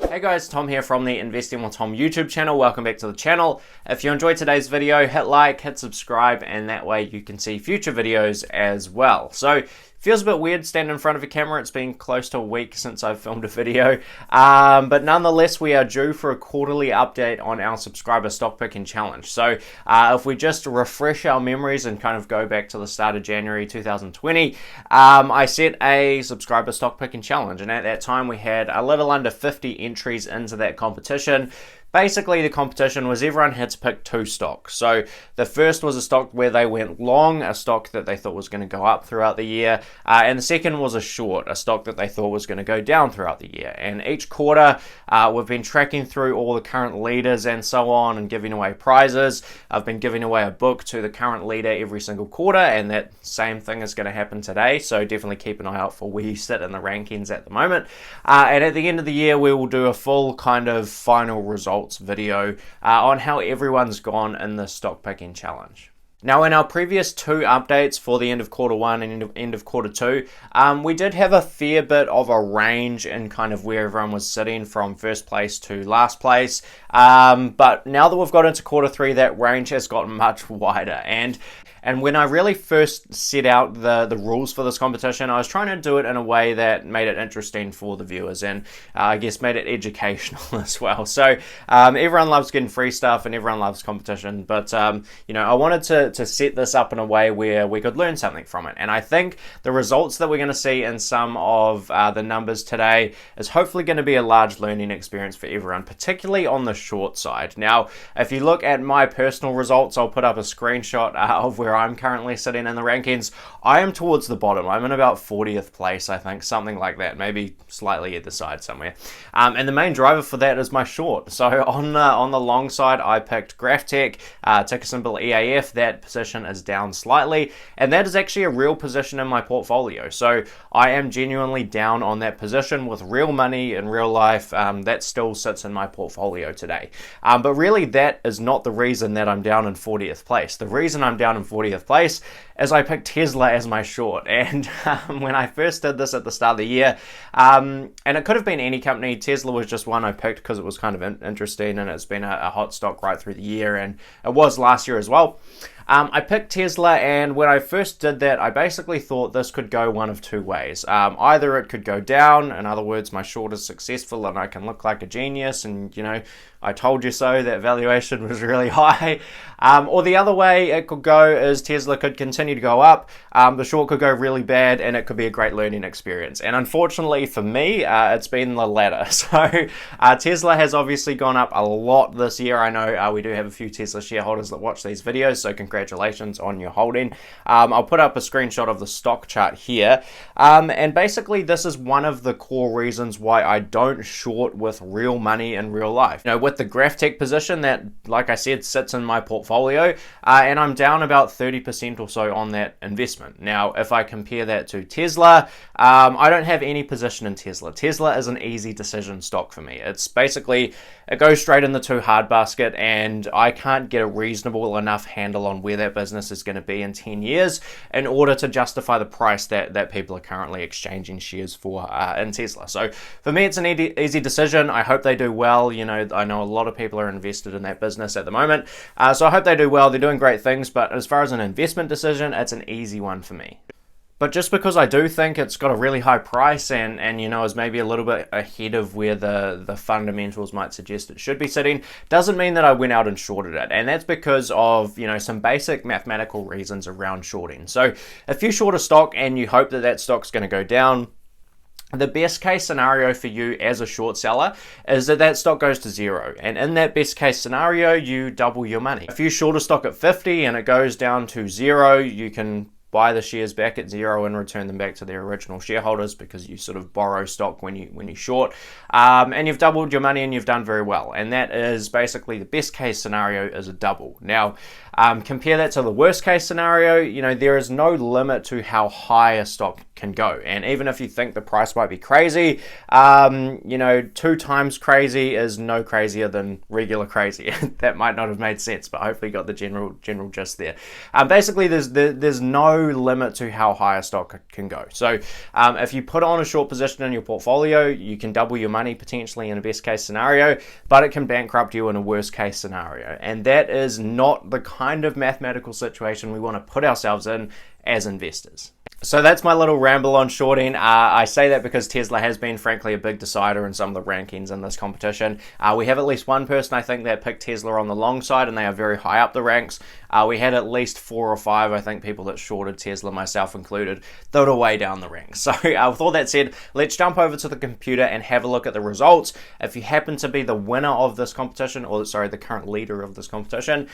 Hey guys, Tom here from the Investing with Tom YouTube channel. Welcome back to the channel. If you enjoyed today's video, hit like, hit subscribe, and that way you can see future videos as well. So, feels a bit weird standing in front of a camera. It's been close to a week since I've filmed a video. But nonetheless, we are due for a quarterly update on our subscriber stock picking challenge. So if we just refresh our memories and kind of go back to the start of January 2020, I set a subscriber stock picking challenge. And at that time, we had a little under 50 entries into that competition. Basically, the competition was everyone had to pick two stocks. So the first was a stock where they went long, a stock that they thought was going to go up throughout the year. And the second was a short, a stock that they thought was going to go down throughout the year. And each quarter, we've been tracking through all the current leaders and so on and giving away prizes. I've been giving away a book to the current leader every single quarter, and that same thing is going to happen today. So definitely keep an eye out for where you sit in the rankings at the moment. And at the end of the year, we will do a full kind of final results video on how everyone's gone in the stock picking challenge. Now, in our previous two updates for the end of quarter one and end of quarter two, we did have a fair bit of a range in kind of where everyone was sitting from first place to last place. But now that we've got into quarter three, that range has gotten much wider. And when I really first set out the rules for this competition, I was trying to do it in a way that made it interesting for the viewers and I guess made it educational as well. So everyone loves getting free stuff and everyone loves competition, but you know, I wanted to set this up in a way where we could learn something from it. And I think the results that we're going to see in some of the numbers today is hopefully going to be a large learning experience for everyone, particularly on the short side. Now, if you look at my personal results, I'll put up a screenshot of where I'm currently sitting in the rankings. I am towards the bottom. I'm in about 40th place, I think, something like that, maybe slightly at the side somewhere. And the main driver for that is my short. So on the long side, I picked GraphTech, ticker symbol EAF. That position is down slightly, and that is actually a real position in my portfolio. So I am genuinely down on that position with real money in real life. That still sits in my portfolio today. But really, that is not the reason that I'm down in 40th place. The reason I'm down in 40th place is I picked Tesla as my short. And when I first did this at the start of the year, and it could have been any company, Tesla was just one I picked because it was kind of interesting and it's been a hot stock right through the year, and it was last year as well. I picked Tesla, and when I first did that, I basically thought this could go one of two ways. Either it could go down, in other words, my short is successful and I can look like a genius and, you know, I told you so, that valuation was really high. Or the other way it could go is Tesla could continue to go up, the short could go really bad, and it could be a great learning experience. And unfortunately for me, it's been the latter. So Tesla has obviously gone up a lot this year. I know we do have a few Tesla shareholders that watch these videos, so congratulations on your holding. I'll put up a screenshot of the stock chart here. And basically this is one of the core reasons why I don't short with real money in real life. You know, with the GraphTech position that, like I said, sits in my portfolio, and I'm down about 30% or so on that investment. Now, if I compare that to Tesla, I don't have any position in Tesla. Tesla is an easy decision stock for me. It's basically, it goes straight in the too hard basket, and I can't get a reasonable enough handle on where that business is going to be in 10 years in order to justify the price that people are currently exchanging shares for in Tesla. So for me, it's an easy decision. I hope they do well. You know, I know a lot of people are invested in that business at the moment. So I hope they do well. They're doing great things, but as far as an investment decision, it's an easy one for me. But just because I do think it's got a really high price and you know, is maybe a little bit ahead of where the fundamentals might suggest it should be sitting, doesn't mean that I went out and shorted it. And that's because of, you know, some basic mathematical reasons around shorting. So if you short a stock and you hope that that stock's going to go down, the best case scenario for you as a short seller is that that stock goes to zero. And in that best case scenario, you double your money. If you short a stock at 50 and it goes down to zero, you can buy the shares back at zero and return them back to their original shareholders, because you sort of borrow stock when you short, and you've doubled your money and you've done very well. And that is basically the best case scenario is a double. Now, Compare that to the worst case scenario. You know, there is no limit to how high a stock can go. And even if you think the price might be crazy, you know, 2 times crazy is no crazier than regular crazy. That might not have made sense, but hopefully you got the general gist there. Basically, there's no limit to how high a stock can go. So if you put on a short position in your portfolio, you can double your money potentially in a best case scenario, but it can bankrupt you in a worst case scenario. And that is not the kind of mathematical situation we want to put ourselves in as investors. So that's my little ramble on shorting. I say that because Tesla has been, frankly, a big decider in some of the rankings in this competition. We have at least one person, I think, that picked Tesla on the long side, and they are very high up the ranks. We had at least 4 or 5, I think, people that shorted Tesla, myself included, that are way down the ranks. So with all that said, let's jump over to the computer and have a look at the results. If you happen to be the winner of this competition, or sorry, the current leader of this competition,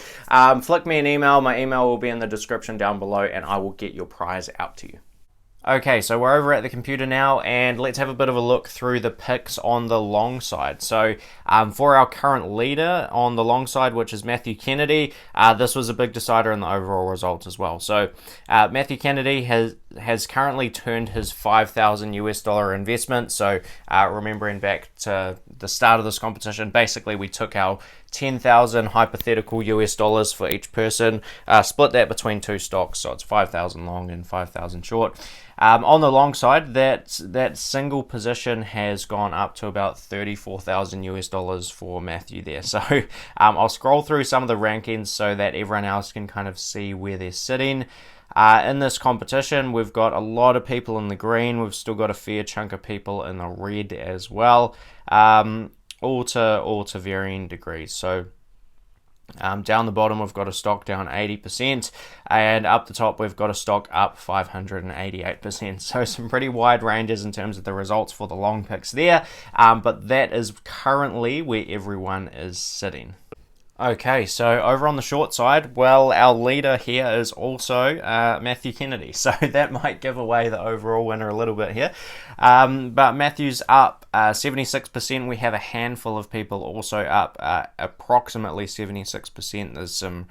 flick me an email. My email will be in the description down below, and I will get your prize out to you. Okay, so we're over at the computer now, and let's have a bit of a look through the picks on the long side. So for our current leader on the long side, which is Matthew Kennedy, this was a big decider in the overall results as well. So Matthew Kennedy has currently turned his $5,000 investment. So remembering back to the start of this competition, basically we took our 10,000 hypothetical US dollars for each person, split that between 2 stocks, so it's 5,000 long and 5,000 short. On the long side, that single position has gone up to about 34,000 US dollars for Matthew there. So I'll scroll through some of the rankings so that everyone else can kind of see where they're sitting. In this competition, we've got a lot of people in the green. We've still got a fair chunk of people in the red as well. All to varying degrees. So down the bottom, we've got a stock down 80%, and up the top, we've got a stock up 588%. So some pretty wide ranges in terms of the results for the long picks there, but that is currently where everyone is sitting. Okay, so over on the short side, well, our leader here is also Matthew Kennedy, so that might give away the overall winner a little bit here. But Matthew's up 76%. We have a handful of people also up approximately 76%. There's some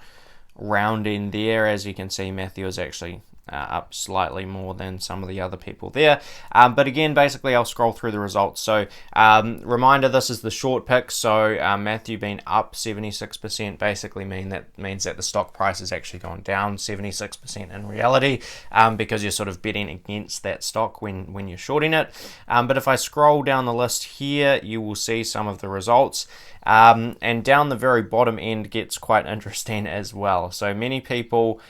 rounding there. As you can see, Matthew is actually up slightly more than some of the other people there. But again, basically, I'll scroll through the results. So reminder, this is the short pick. So Matthew being up 76% basically means that the stock price has actually gone down 76% in reality, because you're sort of betting against that stock when you're shorting it. But if I scroll down the list here, you will see some of the results. And down the very bottom end gets quite interesting as well. So many people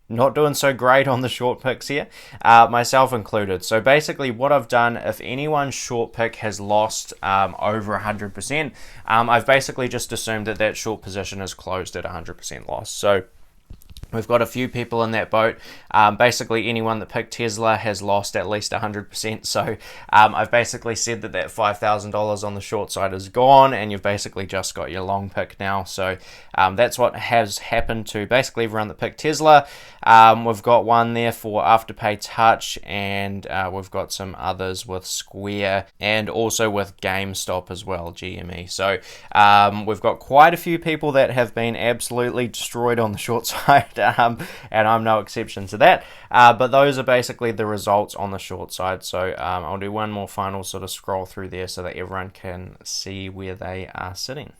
not doing so great on the short picks here, myself included. So basically what I've done, if anyone's short pick has lost over 100%, I've basically just assumed that short position is closed at 100% loss. So we've got a few people in that boat. Basically, anyone that picked Tesla has lost at least 100%. So I've basically said that $5,000 on the short side is gone, and you've basically just got your long pick now. So that's what has happened to basically everyone that picked Tesla. We've got one there for Afterpay Touch, and we've got some others with Square and also with GameStop as well, GME. So we've got quite a few people that have been absolutely destroyed on the short side. And I'm no exception to that, but those are basically the results on the short side. So I'll do one more final sort of scroll through there so that everyone can see where they are sitting.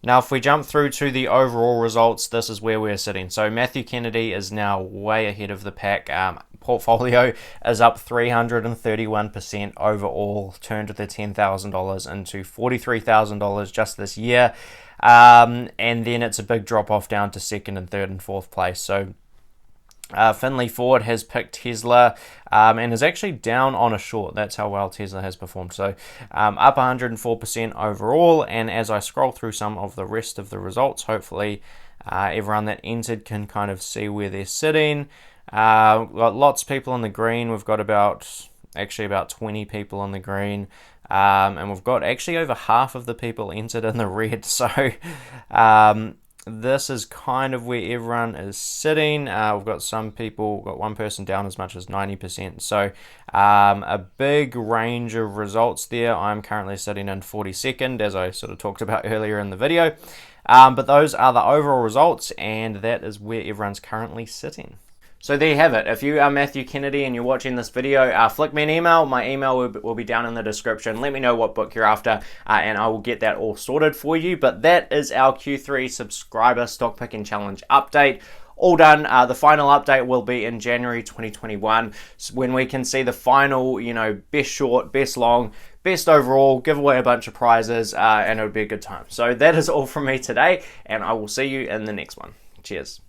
Now, if we jump through to the overall results, this is where we're sitting. So Matthew Kennedy is now way ahead of the pack. Portfolio is up 331% overall, turned the $10,000 into $43,000 just this year. And then it's a big drop off down to second and third and fourth place. So Finley Ford has picked Tesla and is actually down on a short. That's how well Tesla has performed. So up 104% overall. And as I scroll through some of the rest of the results, hopefully everyone that entered can kind of see where they're sitting. We've got lots of people in the green. We've got about 20 people in the green. And we've got actually over half of the people entered in the red. So this is kind of where everyone is sitting. We've got some people, got one person down as much as 90%. So a big range of results there. I'm currently sitting in 42nd, as I sort of talked about earlier in the video. But those are the overall results, and that is where everyone's currently sitting. So there you have it. If you are Matthew Kennedy and you're watching this video, flick me an email. My email will be down in the description. Let me know what book you're after, and I will get that all sorted for you. But that is our Q3 subscriber stock picking challenge update. All done. The final update will be in January 2021, when we can see the final, best short, best long, best overall, give away a bunch of prizes, and it'll be a good time. So that is all from me today, and I will see you in the next one. Cheers.